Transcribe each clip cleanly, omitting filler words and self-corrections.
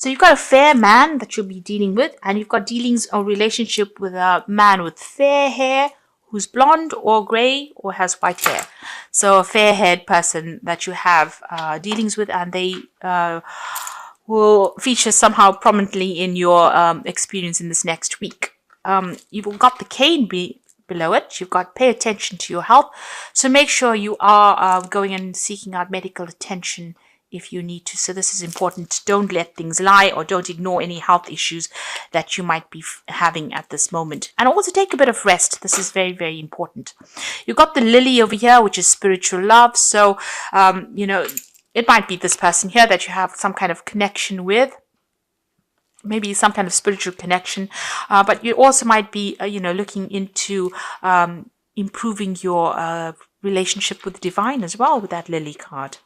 So you've got a fair man that you'll be dealing with, and you've got dealings or relationship with a man with fair hair who's blonde or grey or has white hair. So a fair-haired person that you have dealings with, and they will feature somehow prominently in your experience in this next week. You've got the cane below it. You've got pay attention to your health. So make sure you are going and seeking out medical attention if you need to. So this is important. Don't let things lie, or don't ignore any health issues that you might be having at this moment. And also take a bit of rest. This is very, very important. You've got the lily over here, which is spiritual love. So, it might be this person here that you have some kind of connection with. Maybe some kind of spiritual connection. But you also might be, looking into improving your relationship with the divine as well with that lily card.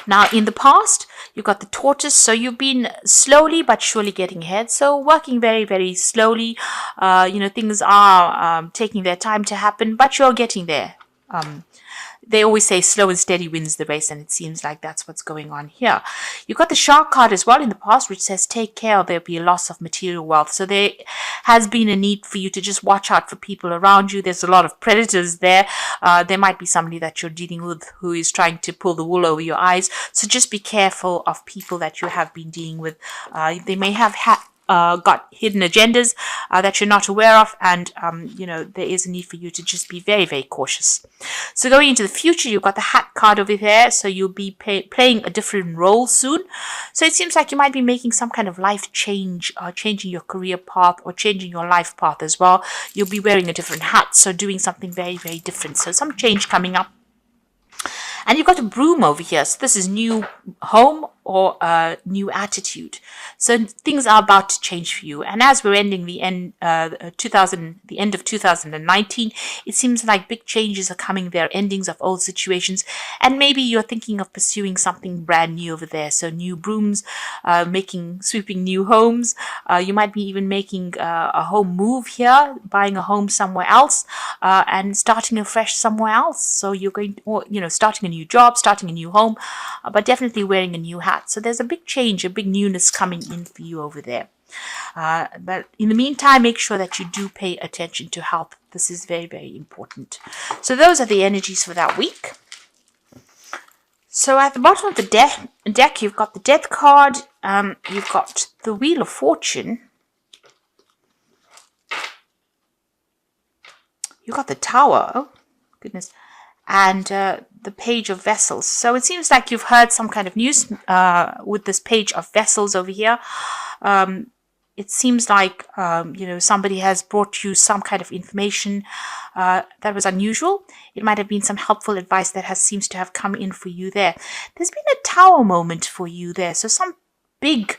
Now, in the past, you've got the tortoise, so you've been slowly but surely getting ahead. So working very, very slowly. Things are taking their time to happen, but you're getting there. They always say slow and steady wins the race, and it seems like that's what's going on here. You've got the shark card as well in the past, which says take care, or there'll be a loss of material wealth. So there has been a need for you to just watch out for people around you. There's a lot of predators there. There might be somebody that you're dealing with who is trying to pull the wool over your eyes. So just be careful of people that you have been dealing with. They may have got hidden agendas that you're not aware of, and there is a need for you to just be very, very cautious. So going into the future, you've got the hat card over there, so you'll be playing a different role soon. So it seems like you might be making some kind of life change, or changing your career path, or changing your life path as well. You'll be wearing a different hat, so doing something very, very different. So some change coming up. And you've got a broom over here. So this is new home or a new attitude. So things are about to change for you. And as we're ending the end of 2019, it seems like big changes are coming there, endings of old situations. And maybe you're thinking of pursuing something brand new over there. So new brooms, sweeping new homes. You might be even making a home move here, buying a home somewhere else, and starting afresh somewhere else. So you're going, starting a new job, starting a new home, but definitely wearing a new hat. So there's a big change, a big newness coming in for you over there. But in the meantime, make sure that you do pay attention to health. This is very, very important. So those are the energies for that week. So at the bottom of the deck, you've got the Death card. You've got the Wheel of Fortune. You've got the Tower. Oh, goodness. And the Page of Vessels. So it seems like you've heard some kind of news with this Page of Vessels over here. It seems like, somebody has brought you some kind of information that was unusual. It might have been some helpful advice that seems to have come in for you there. There's been a Tower moment for you there. So some big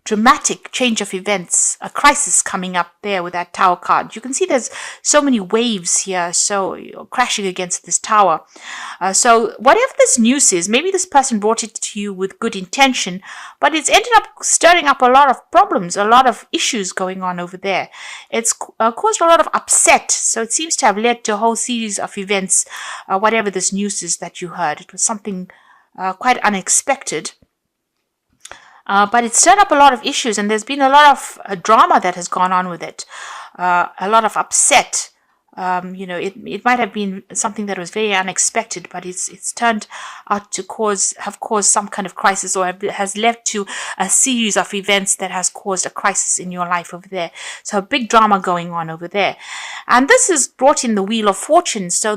dramatic change of events, a crisis coming up there with that Tower card. You can see there's so many waves here, so you're crashing against this tower. So whatever this news is, maybe this person brought it to you with good intention, but it's ended up stirring up a lot of problems, a lot of issues going on over there. It's caused a lot of upset, so it seems to have led to a whole series of events, whatever this news is that you heard. It was something quite unexpected. But it's stirred up a lot of issues, and there's been a lot of drama that has gone on with it. A lot of upset. It might have been something that was very unexpected, but it's turned out to have caused some kind of crisis, or has led to a series of events that has caused a crisis in your life over there. So a big drama going on over there. And this has brought in the Wheel of Fortune. So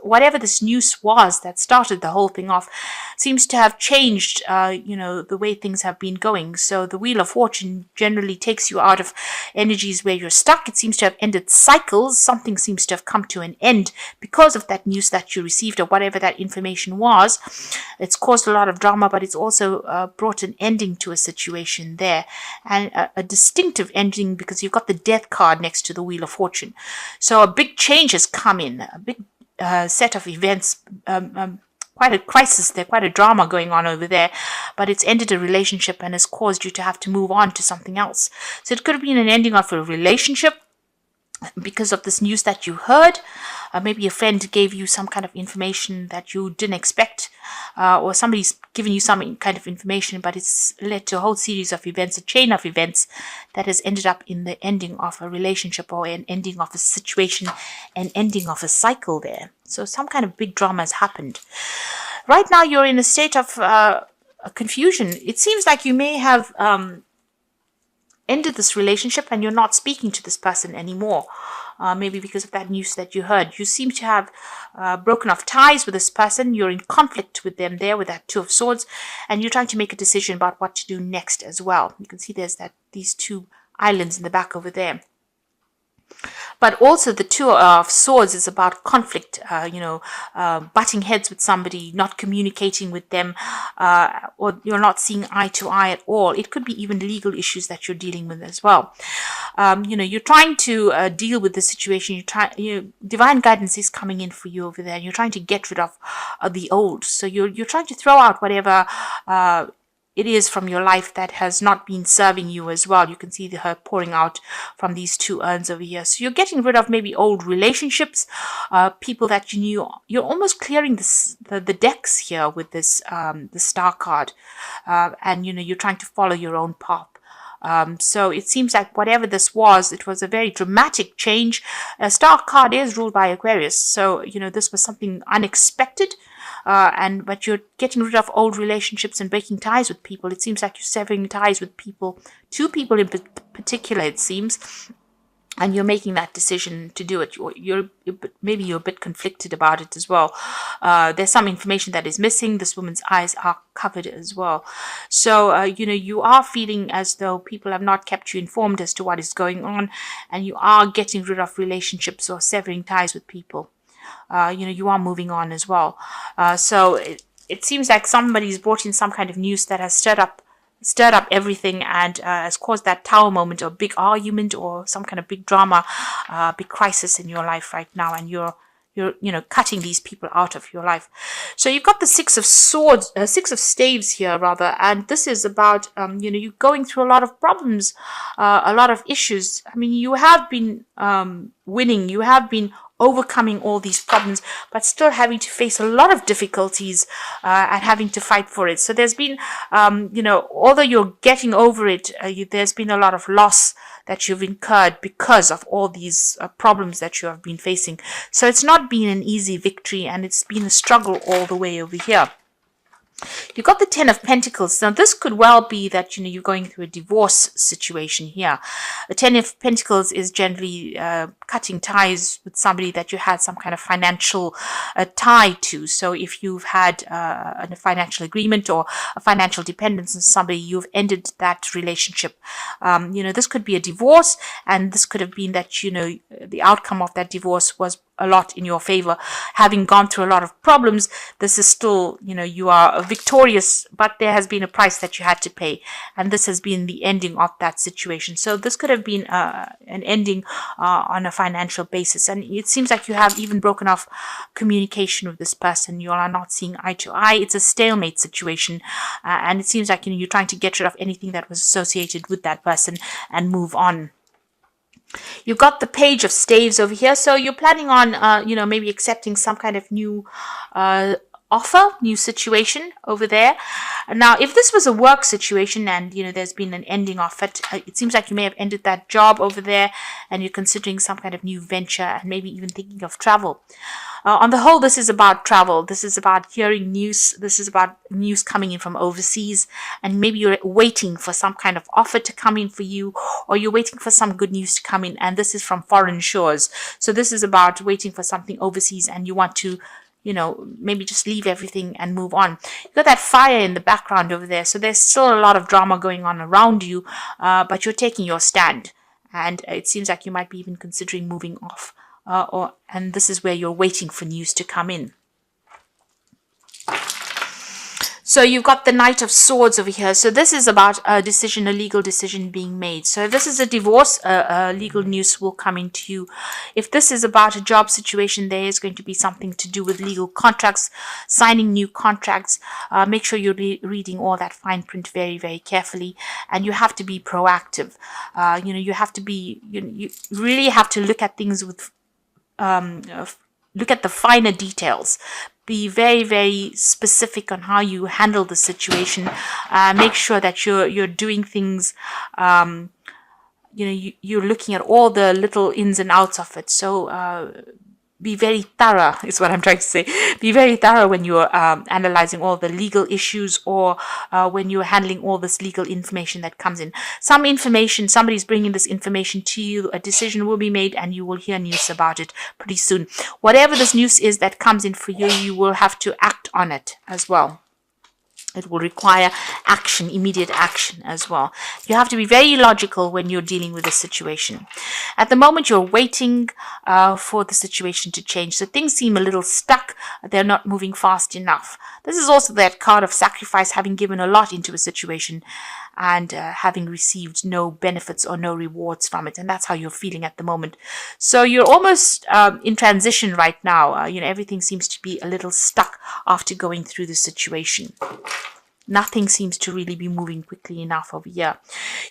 whatever this news was that started the whole thing off, seems to have changed, the way things have been going. So the Wheel of Fortune generally takes you out of energies where you're stuck. It seems to have ended cycles. Something seems to have come to an end because of that news that you received, or whatever that information was. It's caused a lot of drama, but it's also brought an ending to a situation there, and a distinctive ending, because you've got the Death card next to the Wheel of Fortune. So a big change has come in, a big set of events, quite a crisis there, quite a drama going on over there, but it's ended a relationship and has caused you to have to move on to something else. So it could have been an ending of a relationship. because of this news that you heard. Maybe a friend gave you some kind of information that you didn't expect, or somebody's given you some kind of information, but it's led to a whole series of events, a chain of events that has ended up in the ending of a relationship or an ending of a situation, an ending of a cycle there. So some kind of big drama has happened. Right now you're in a state of confusion. It seems like you may have ended this relationship and you're not speaking to this person anymore. Maybe because of that news that you heard. You seem to have broken off ties with this person. You're in conflict with them there with that Two of Swords, and you're trying to make a decision about what to do next as well. You can see there's these two islands in the back over there. But also the Two of Swords is about conflict, butting heads with somebody, not communicating with them, or you're not seeing eye to eye at all. It could be even legal issues that you're dealing with as well. You're trying to deal with the situation. Divine guidance is coming in for you over there. You're trying to get rid of the old. So you're trying to throw out whatever it is from your life that has not been serving you as well. You can see her pouring out from these two urns over here. So you're getting rid of maybe old relationships, people that you knew. You're almost clearing the decks here with this the Star card, and you're trying to follow your own path. So it seems like whatever this was, it was a very dramatic change. A Star card is ruled by Aquarius, so this was something unexpected. But you're getting rid of old relationships and breaking ties with people. It seems like you're severing ties with people, two people in particular, it seems, and you're making that decision to do it. Maybe you're a bit conflicted about it as well. There's some information that is missing. This woman's eyes are covered as well. So, you are feeling as though people have not kept you informed as to what is going on, and you are getting rid of relationships or severing ties with people. You are moving on as well. So it seems like somebody's brought in some kind of news that has stirred up everything and has caused that Tower moment or big argument or some kind of big drama, big crisis in your life right now, and you're cutting these people out of your life. So you've got the Six of Swords, Six of Staves here rather, and this is about you going through a lot of problems, a lot of issues. I mean, you have been winning, you have been overcoming all these problems, but still having to face a lot of difficulties and having to fight for it. So there's been, although you're getting over it, there's been a lot of loss that you've incurred because of all these problems that you have been facing. So it's not been an easy victory, and it's been a struggle all the way over here. You've got the Ten of Pentacles. Now, this could well be that, you're going through a divorce situation here. The Ten of Pentacles is generally cutting ties with somebody that you had some kind of financial tie to. So if you've had a financial agreement or a financial dependence on somebody, you've ended that relationship. This could be a divorce, and this could have been that, the outcome of that divorce was a lot in your favor. Having gone through a lot of problems, this is still, you are victorious, but there has been a price that you had to pay, and this has been the ending of that situation. So this could have been an ending on a financial basis, and it seems like you have even broken off communication with this person. You are not seeing eye to eye. It's a stalemate situation, and it seems like you're trying to get rid of anything that was associated with that person and move on. You've got the Page of Staves over here, so you're planning on, maybe accepting some kind of new offer, new situation over there. Now, if this was a work situation and, there's been an ending of it, it seems like you may have ended that job over there and you're considering some kind of new venture and maybe even thinking of travel. On the whole, this is about travel. This is about hearing news. This is about news coming in from overseas, and maybe you're waiting for some kind of offer to come in for you, or you're waiting for some good news to come in, and this is from foreign shores. So this is about waiting for something overseas, and you want to, maybe just leave everything and move on. You've got that fire in the background over there, so there's still a lot of drama going on around you, but you're taking your stand, and it seems like you might be even considering moving off. And this is where you're waiting for news to come in. So you've got the Knight of Swords over here. So this is about a decision, a legal decision being made. So if this is a divorce, legal news will come into you. If this is about a job situation, there is going to be something to do with legal contracts, signing new contracts. Make sure you're reading all that fine print very, very carefully. And you have to be proactive. You have to be, you really have to look at things with, look at the finer details. Be very, very specific on how you handle the situation. Make sure that you're doing things. You're looking at all the little ins and outs of it. So be very thorough is what I'm trying to say. Be very thorough when you're analyzing all the legal issues, or when you're handling all this legal information that comes in. Some information, somebody's bringing this information to you, a decision will be made, and you will hear news about it pretty soon. Whatever this news is that comes in for you, you will have to act on it as well. It will require action, immediate action as well. You have to be very logical when you're dealing with a situation. At the moment, you're waiting for the situation to change. So things seem a little stuck. They're not moving fast enough. This is also that card of sacrifice, having given a lot into a situation and having received no benefits or no rewards from it. And that's how you're feeling at the moment. So you're almost in transition right now. Everything seems to be a little stuck after going through the situation. Nothing seems to really be moving quickly enough over here.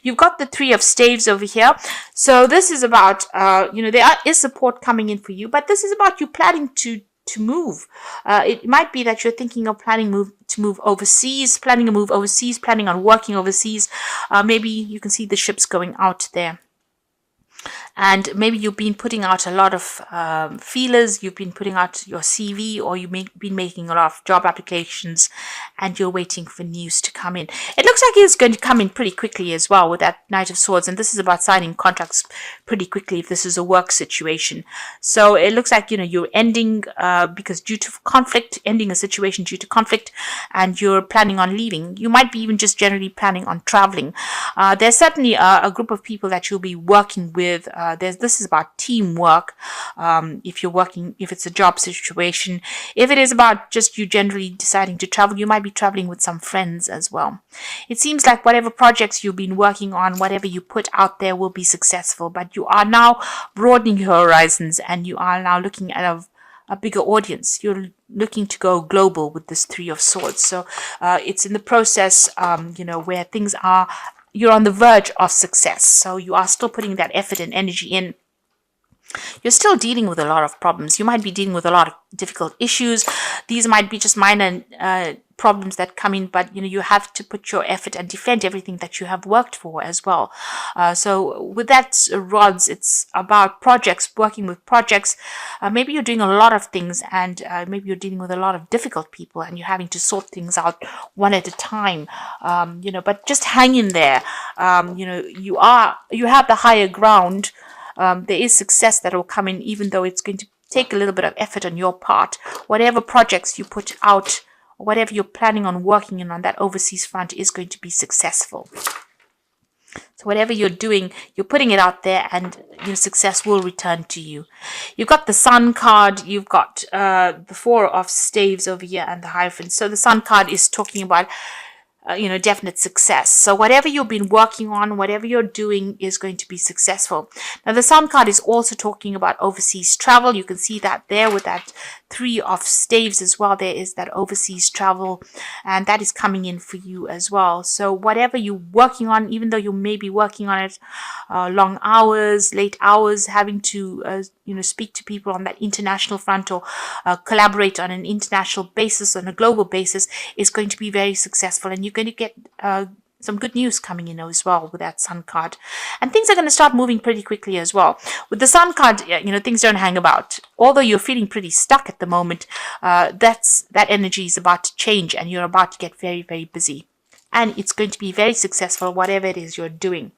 You've got the Three of Staves over here. So this is about, there is support coming in for you, but this is about you planning to move. It might be that you're thinking of planning to move overseas, planning a move overseas, planning on working overseas. Maybe you can see the ships going out there. And maybe you've been putting out a lot of feelers, you've been putting out your CV, or you've been making a lot of job applications, and you're waiting for news to come in. It looks like it's going to come in pretty quickly as well with that Knight of Swords, and this is about signing contracts pretty quickly if this is a work situation. So it looks like, you're ending because due to conflict, ending a situation due to conflict, and you're planning on leaving. You might be even just generally planning on traveling. There's certainly a group of people that you'll be working with. This is about teamwork. If it's a job situation, if it is about just you generally deciding to travel, you might be traveling with some friends as well. It seems like whatever projects you've been working on, whatever you put out there will be successful, but you are now broadening your horizons, and you are now looking at a bigger audience. You're looking to go global with this Three of Swords. So it's in the process, where things are, you're on the verge of success. So you are still putting that effort and energy in. You're still dealing with a lot of problems. You might be dealing with a lot of difficult issues. These might be just minor problems that come in, but you have to put your effort and defend everything that you have worked for as well. So with that rods, it's about projects, working with projects. Maybe you're doing a lot of things, and maybe you're dealing with a lot of difficult people, and you're having to sort things out one at a time. But just hang in there. You have the higher ground. There is success that will come in, even though it's going to take a little bit of effort on your part. Whatever projects you put out, whatever you're planning on working in on that overseas front is going to be successful. So whatever you're doing, you're putting it out there, and your success will return to you. You've got the Sun card, you've got the Four of Staves over here, and the Hierophant. So the Sun card is talking about definite success. So whatever you've been working on, whatever you're doing is going to be successful. Now the Sun card is also talking about overseas travel. You can see that there with that Three of Staves as well. There is that overseas travel, and that is coming in for you as well. So whatever you're working on, even though you may be working on it long hours, late hours, having to speak to people on that international front, or collaborate on an international basis, on a global basis, is going to be very successful, and you're going to get some good news coming in as well with that Sun card. And things are going to start moving pretty quickly as well. With the Sun card, things don't hang about. Although you're feeling pretty stuck at the moment, that energy is about to change, and you're about to get very, very busy. And it's going to be very successful, whatever it is you're doing.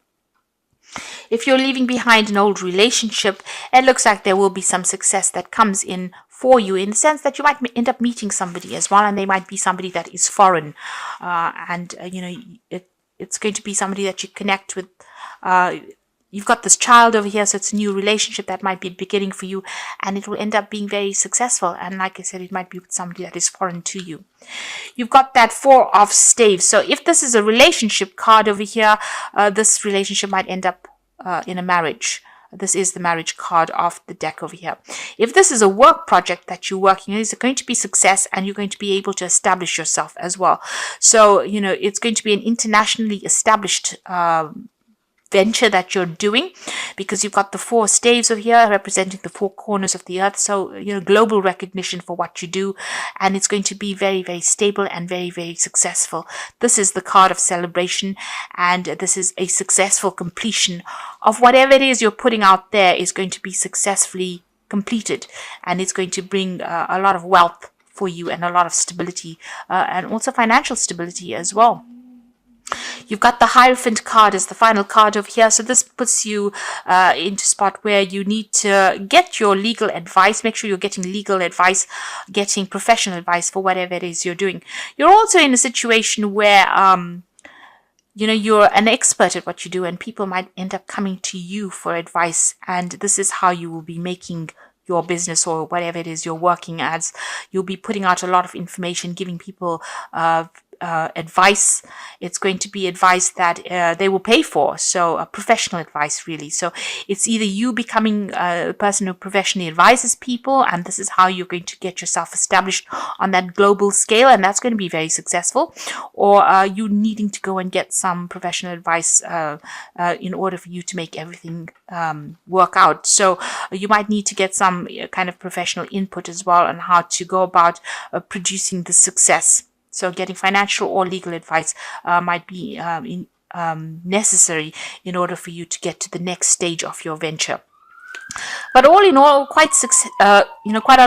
If you're leaving behind an old relationship, it looks like there will be some success that comes in for you, in the sense that you might end up meeting somebody as well, and they might be somebody that is foreign, it's going to be somebody that you connect with you've got this child over here, so it's a new relationship that might be beginning for you, and it will end up being very successful. And like I said, it might be with somebody that is foreign to you. You've got that Four of Staves. So if this is a relationship card over here, this relationship might end up in a marriage. This is the marriage card of the deck over here. If this is a work project that you're working on, it's going to be success, and you're going to be able to establish yourself as well. So, it's going to be an internationally established venture that you're doing, because you've got the Four Staves over here representing the four corners of the earth. So, global recognition for what you do, and it's going to be very, very stable and very, very successful. This is the card of celebration, and this is a successful completion of whatever it is you're putting out there is going to be successfully completed, and it's going to bring a lot of wealth for you and a lot of stability, and also financial stability as well. You've got the Hierophant card as the final card over here. So this puts you into a spot where you need to get your legal advice. Make sure you're getting legal advice, getting professional advice for whatever it is you're doing. You're also in a situation where, you're an expert at what you do, and people might end up coming to you for advice. And this is how you will be making your business or whatever it is you're working as. You'll be putting out a lot of information, giving people advice. It's going to be advice that they will pay for, so professional advice really. So it's either you becoming a person who professionally advises people, and this is how you're going to get yourself established on that global scale, and that's going to be very successful, or you needing to go and get some professional advice in order for you to make everything work out. So you might need to get some kind of professional input as well on how to go about producing the success. So getting financial or legal advice might be necessary in order for you to get to the next stage of your venture. But all in all, quite a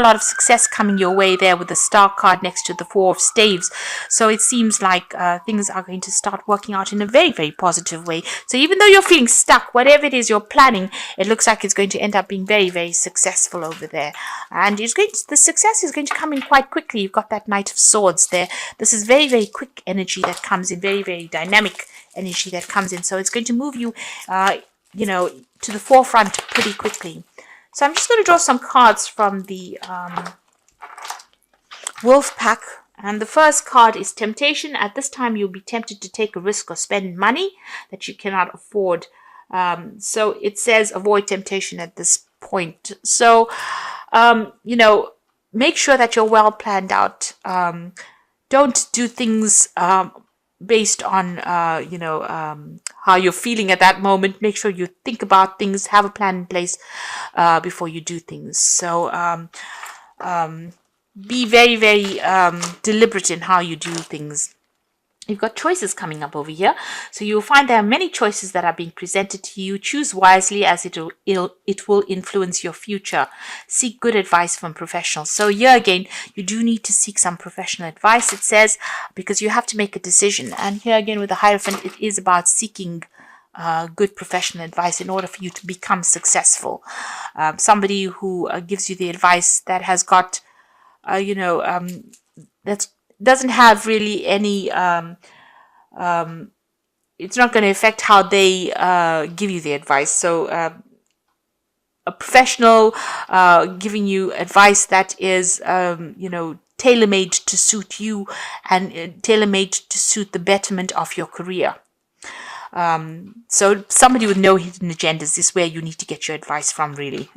lot of success coming your way there with the Star card next to the Four of Staves. So it seems like things are going to start working out in a very, very positive way. So even though you're feeling stuck, whatever it is you're planning, it looks like it's going to end up being very, very successful over there. And the success is going to come in quite quickly. You've got that Knight of Swords there. This is very, very quick energy that comes in, very, very dynamic energy that comes in. So it's going to move you, to the forefront pretty quickly. So I'm just going to draw some cards from the Wolf Pack. And the first card is Temptation. At this time, you'll be tempted to take a risk or spend money that you cannot afford. So it says avoid temptation at this point. So, make sure that you're well planned out. Don't do things based on, how you're feeling at that moment. Make sure you think about things, have a plan in place before you do things. So be very, very deliberate in how you do things. You've got choices coming up over here. So you'll find there are many choices that are being presented to you. Choose wisely, as it will influence your future. Seek good advice from professionals. So here again, you do need to seek some professional advice, it says, because you have to make a decision. And here again with the Hierophant, it is about seeking good professional advice in order for you to become successful. Somebody who gives you the advice that has got, that doesn't have really any, it's not going to affect how they give you the advice. So a professional giving you advice that is, tailor-made to suit you and tailor-made to suit the betterment of your career. So somebody with no hidden agendas is where you need to get your advice from, really.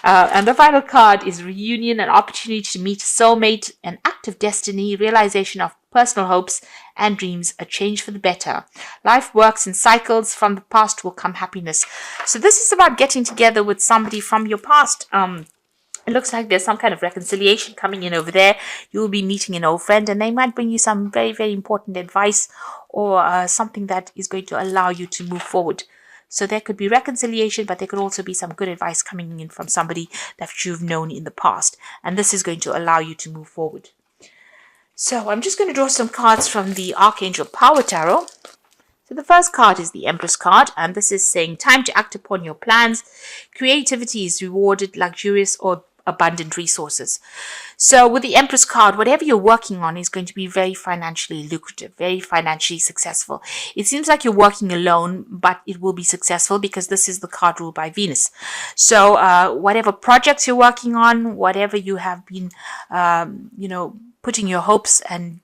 And the final card is Reunion, an opportunity to meet a soulmate, an act of destiny, realization of personal hopes and dreams, a change for the better. Life works in cycles. From the past will come happiness. So this is about getting together with somebody from your past. It looks like there's some kind of reconciliation coming in over there. You'll be meeting an old friend, and they might bring you some very, very important advice or something that is going to allow you to move forward. So there could be reconciliation, but there could also be some good advice coming in from somebody that you've known in the past. And this is going to allow you to move forward. So I'm just going to draw some cards from the Archangel Power Tarot. So the first card is the Empress card, and this is saying time to act upon your plans. Creativity is rewarded, luxurious or abundant resources. So with the Empress card, whatever you're working on is going to be very financially lucrative, very financially successful. It seems like you're working alone, but it will be successful because this is the card ruled by Venus. So whatever projects you're working on, whatever you have been, putting your hopes and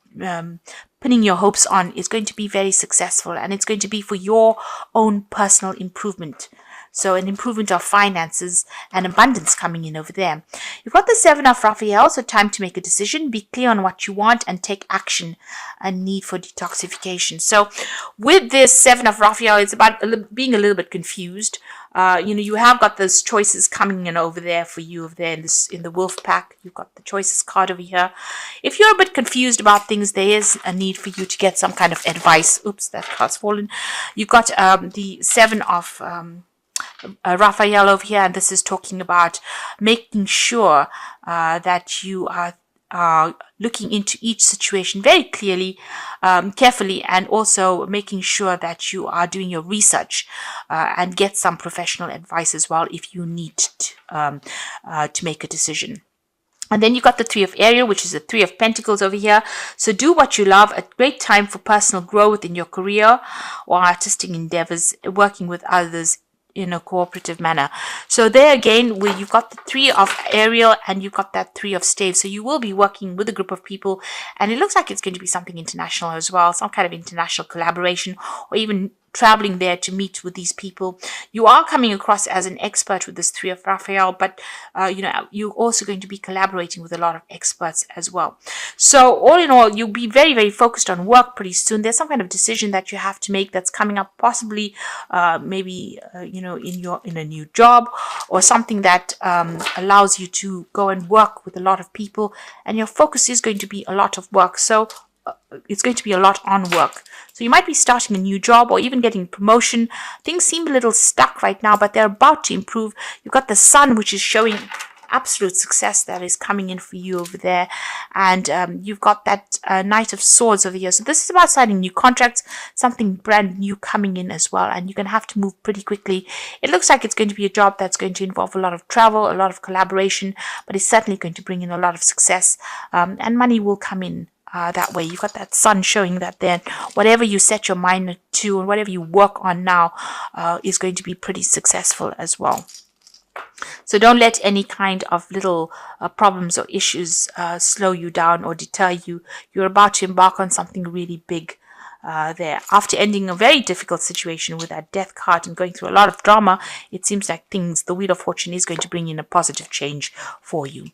pinning your hopes on is going to be very successful, and it's going to be for your own personal improvement. So an improvement of finances and abundance coming in over there. You've got the Seven of Raphael, so time to make a decision, be clear on what you want, and take action. A need for detoxification. So with this Seven of Raphael, it's about being a little bit confused. You have got those choices coming in over there for you over there in the wolf pack. You've got the choices card over here. If you're a bit confused about things, there is a need for you to get some kind of advice. Oops, that card's fallen. You've got the Seven of Raphael over here, and this is talking about making sure that you are looking into each situation very clearly, carefully, and also making sure that you are doing your research and get some professional advice as well if you need to make a decision. And then you got the Three of Ariel, which is the Three of Pentacles over here. So do what you love. A great time for personal growth in your career or artistic endeavors, working with others in a cooperative manner. So there again, where you've got the Three of Ariel and you've got that Three of Staves. So you will be working with a group of people, and it looks like it's going to be something international as well, some kind of international collaboration, or even traveling there to meet with these people. You are coming across as an expert with this Three of Raphael, but you're also going to be collaborating with a lot of experts as well. So all in all, you'll be very, very focused on work pretty soon. There's some kind of decision that you have to make that's coming up, possibly maybe in a new job, or something that allows you to go and work with a lot of people, and your focus is going to be a lot of work. So it's going to be a lot on work. So you might be starting a new job or even getting promotion. Things seem a little stuck right now, but they're about to improve. You've got the Sun, which is showing absolute success that is coming in for you over there. And you've got that Knight of Swords over here. So this is about signing new contracts, something brand new coming in as well. And you're going to have to move pretty quickly. It looks like it's going to be a job that's going to involve a lot of travel, a lot of collaboration, but it's certainly going to bring in a lot of success, and money will come in. That way, you've got that Sun showing that then whatever you set your mind to and whatever you work on now is going to be pretty successful as well. So don't let any kind of little problems or issues slow you down or deter you. You're about to embark on something really big there. After ending a very difficult situation with that Death card and going through a lot of drama, it seems like the Wheel of Fortune is going to bring in a positive change for you.